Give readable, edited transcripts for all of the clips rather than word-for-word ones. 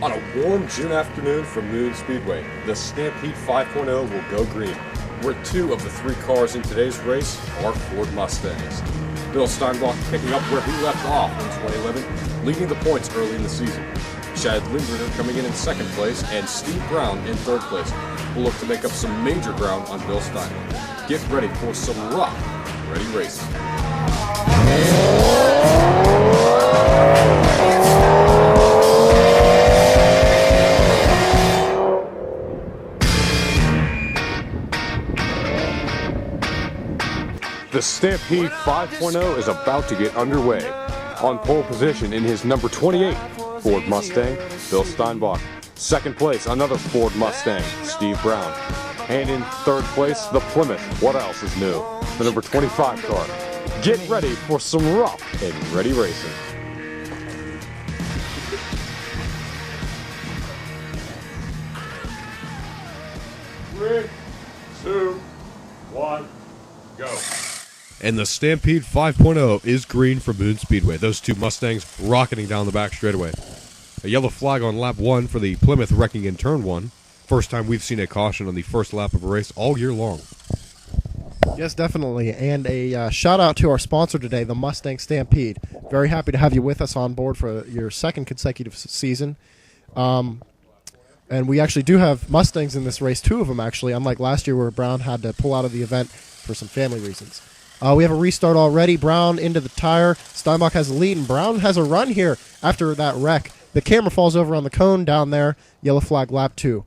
On a warm June afternoon from Moon Speedway, the Stampede 5.0 will go green, where two of the three cars in today's race are Ford Mustangs. Bill Steinbach picking up where he left off in 2011, leading the points early in the season. Chad Lindberger coming in second place, and Steve Brown in third place will look to make up some major ground on Bill Steinbach. Get ready for some rough, ready racing. The Stampede 5.0 is about to get underway. On pole position in his number 28 Ford Mustang, Bill Steinbach. Second place, another Ford Mustang, Steve Brown. And in third place, the Plymouth. What else is new? The number 25 car. Get ready for some rough and ready racing. 3, 2, 1, go. And the Stampede 5.0 is green for Moon Speedway. Those two Mustangs rocketing down the back straightaway. A yellow flag on lap 1 for the Plymouth wrecking in turn 1. First time we've seen a caution on the first lap of a race all year long. Yes, definitely. And a shout out to our sponsor today, the Mustang Stampede. Very happy to have you with us on board for your second consecutive season. And we actually do have Mustangs in this race, 2 of them actually, unlike last year where Brown had to pull out of the event for some family reasons. We have a restart already. Brown into the tire. Steinbach has the lead, and Brown has a run here after that wreck. The camera falls over on the cone down there. Yellow flag, lap 2.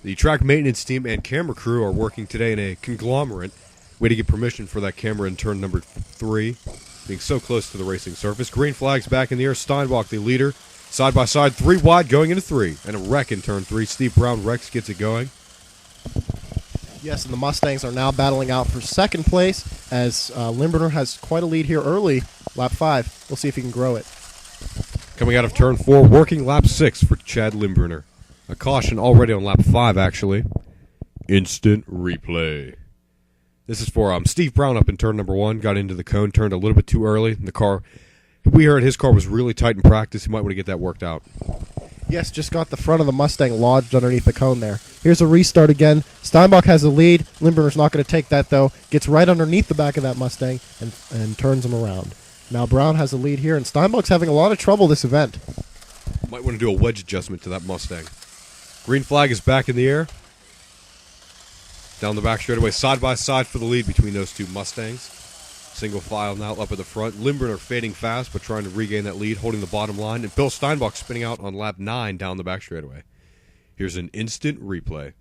The track maintenance team and camera crew are working today in a conglomerate. Way to get permission for that camera in turn number 3, being so close to the racing surface. Green flag's back in the air. Steinbach, the leader. Side by side, 3 wide going into 3. And a wreck in turn 3. Steve Brown wrecks, gets it going. Yes, and the Mustangs are now battling out for second place as Lindberger has quite a lead here early, lap 5. We'll see if he can grow it. Coming out of turn 4, working lap 6 for Chad Lindberger. A caution already on lap 5, actually. Instant replay. This is for Steve Brown up in turn number 1. Got into the cone, turned a little bit too early. The car, we heard his car was really tight in practice. He might want to get that worked out. Yes, just got the front of the Mustang lodged underneath the cone there. Here's a restart again. Steinbach has the lead. Lindberger's not going to take that, though. Gets right underneath the back of that Mustang and turns him around. Now Brown has the lead here, and Steinbach's having a lot of trouble this event. Might want to do a wedge adjustment to that Mustang. Green flag is back in the air. Down the back straightaway, side by side for the lead between those two Mustangs. Single file now up at the front. Lindberger fading fast, but trying to regain that lead, holding the bottom line. And Bill Steinbach spinning out on lap 9 down the back straightaway. Here's an instant replay.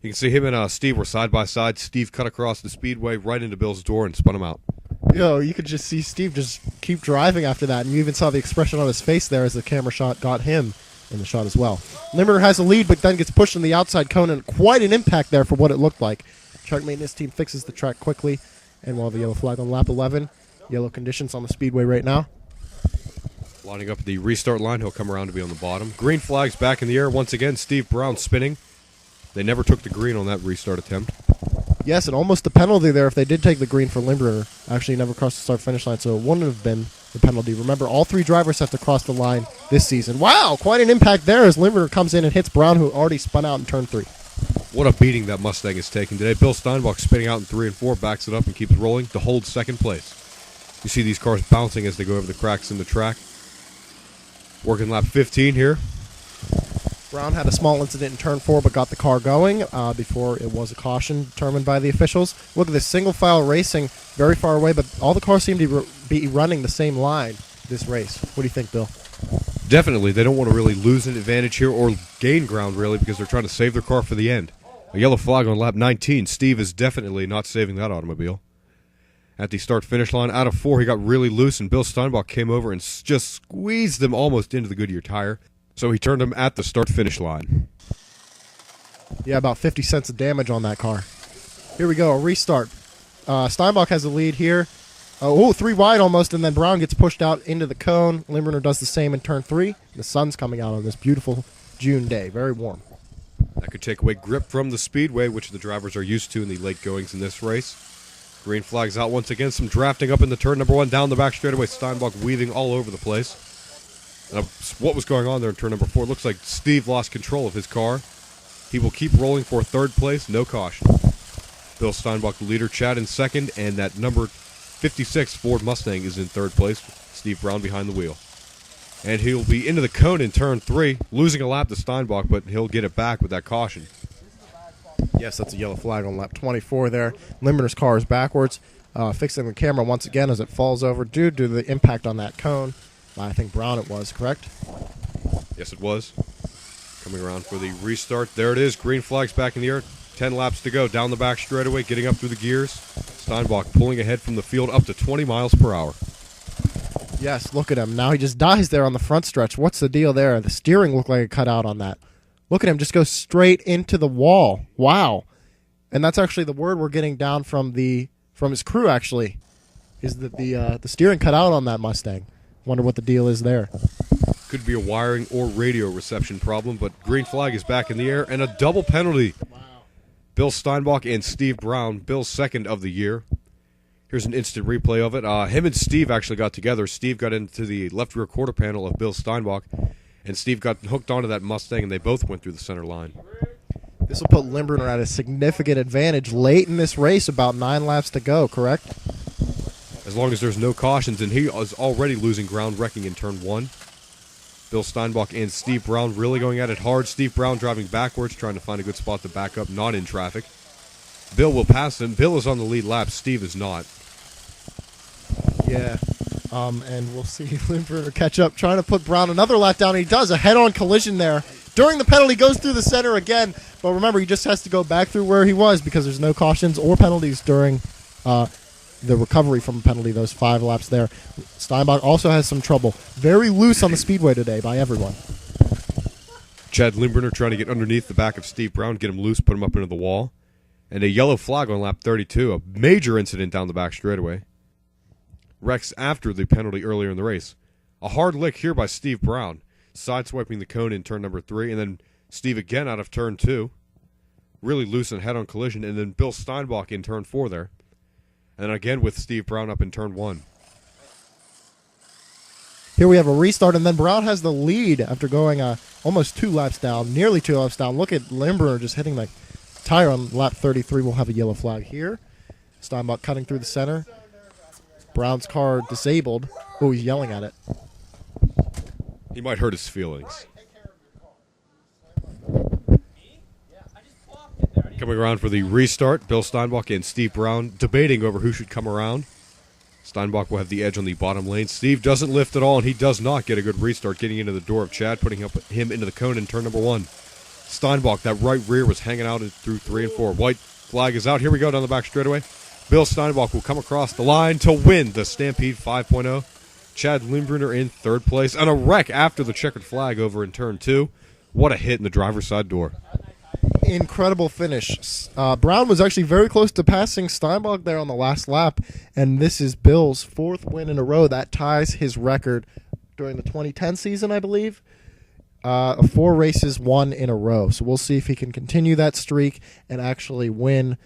You can see him and Steve were side by side. Steve cut across the speedway right into Bill's door and spun him out. You could just see Steve just keep driving after that, and you even saw the expression on his face there as the camera shot got him in the shot as well. Lindberger has the lead, but then gets pushed on the outside cone, and quite an impact there for what it looked like. Track maintenance team fixes the track quickly. And we'll have a yellow flag on lap 11. Yellow conditions on the speedway right now. Lining up at the restart line, he'll come around to be on the bottom. Green flag's back in the air. Once again, Steve Brown spinning. They never took the green on that restart attempt. Yes, and almost a penalty there if they did take the green for Lindberger. Actually, he never crossed the start-finish line, so it wouldn't have been the penalty. Remember, all 3 drivers have to cross the line this season. Wow, quite an impact there as Lindberger comes in and hits Brown, who already spun out in turn 3. What a beating that Mustang is taking today. Bill Steinbach spinning out in 3 and 4, backs it up and keeps rolling to hold second place. You see these cars bouncing as they go over the cracks in the track. Working lap 15 here. Brown had a small incident in turn 4 but got the car going before it was a caution determined by the officials. Look at this single file racing very far away, but all the cars seem to be running the same line this race. What do you think, Bill? Definitely. They don't want to really lose an advantage here or gain ground, really, because they're trying to save their car for the end. A yellow flag on lap 19. Steve is definitely not saving that automobile. At the start-finish line, out of 4, he got really loose, and Bill Steinbach came over and just squeezed them almost into the Goodyear tire. So he turned him at the start-finish line. Yeah, about 50 cents of damage on that car. Here we go, a restart. Steinbach has the lead here. 3 wide almost, and then Brown gets pushed out into the cone. Lindberger does the same in turn 3. The sun's coming out on this beautiful June day. Very warm. That could take away grip from the speedway, which the drivers are used to in the late goings in this race. Green flag's out once again. Some drafting up in the turn number 1 down the back straightaway. Steinbach weaving all over the place. What was going on there in turn number 4? Looks like Steve lost control of his car. He will keep rolling for third place, no caution. Bill Steinbach, the leader, Chad in second, and that number 56 Ford Mustang is in third place. Steve Brown behind the wheel. And he'll be into the cone in turn 3, losing a lap to Steinbach, but he'll get it back with that caution. Yes, that's a yellow flag on lap 24 there. Limburner's car is backwards, fixing the camera once again as it falls over due to the impact on that cone. I think Brown it was, correct? Yes, it was. Coming around for the restart. There it is. Green flag's back in the air. 10 laps to go. Down the back straightaway, getting up through the gears. Steinbach pulling ahead from the field up to 20 miles per hour. Yes, look at him. Now he just dies there on the front stretch. What's the deal there? The steering looked like it cut out on that. Look at him just go straight into the wall. Wow. And that's actually the word we're getting down from his crew, actually, is that the steering cut out on that Mustang. Wonder what the deal is there. Could be a wiring or radio reception problem, but green flag is back in the air, and a double penalty. Wow. Bill Steinbach and Steve Brown, Bill's second of the year. Here's an instant replay of it. Him and Steve actually got together. Steve got into the left rear quarter panel of Bill Steinbach, and Steve got hooked onto that Mustang, and they both went through the center line. This will put Limburner at a significant advantage late in this race, about 9 laps to go, correct? As long as there's no cautions, and he is already losing ground, wrecking in turn 1. Bill Steinbach and Steve Brown really going at it hard. Steve Brown driving backwards, trying to find a good spot to back up, not in traffic. Bill will pass him. Bill is on the lead lap. Steve is not. Yeah. And we'll see Limburner catch up, trying to put Brown another lap down. He does a head-on collision there. During the penalty, goes through the center again. But remember, he just has to go back through where he was because there's no cautions or penalties during the recovery from a penalty, those 5 laps there. Steinbach also has some trouble. Very loose on the speedway today by everyone. Chad Limburner trying to get underneath the back of Steve Brown, get him loose, put him up into the wall. And a yellow flag on lap 32, a major incident down the back straightaway. Wrecks after the penalty earlier in the race. A hard lick here by Steve Brown, sideswiping the cone in turn number 3, and then Steve again out of turn 2. Really loose and head-on collision, and then Bill Steinbach in turn 4 there. And again with Steve Brown up in turn 1. Here we have a restart, and then Brown has the lead after going almost 2 laps down, nearly 2 laps down. Look at Limburner just hitting the tire on lap 33. We'll have a yellow flag here. Steinbach cutting through the center. Brown's car disabled. Oh, he's yelling at it. He might hurt his feelings. Coming around for the restart, Bill Steinbach and Steve Brown debating over who should come around. Steinbach will have the edge on the bottom lane. Steve doesn't lift at all, and he does not get a good restart, getting into the door of Chad, putting him into the cone in turn number 1. Steinbach, that right rear was hanging out through 3 and 4. White flag is out. Here we go down the back straightaway. Bill Steinbach will come across the line to win the Stampede 5.0. Chad Limburner in third place, and a wreck after the checkered flag over in turn 2. What a hit in the driver's side door. Incredible finish. Brown was actually very close to passing Steinbach there on the last lap, and this is Bill's 4th win in a row. That ties his record during the 2010 season, I believe. 4 races, 1 in a row. So we'll see if he can continue that streak and actually win,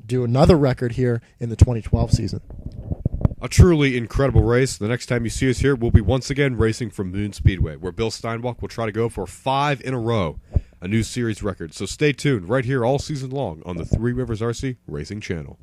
do another record here in the 2012 season. A truly incredible race. The next time you see us here, we'll be once again racing from Moon Speedway, where Bill Steinbach will try to go for 5 in a row. A new series record. So stay tuned right here all season long on the Three Rivers RC Racing Channel.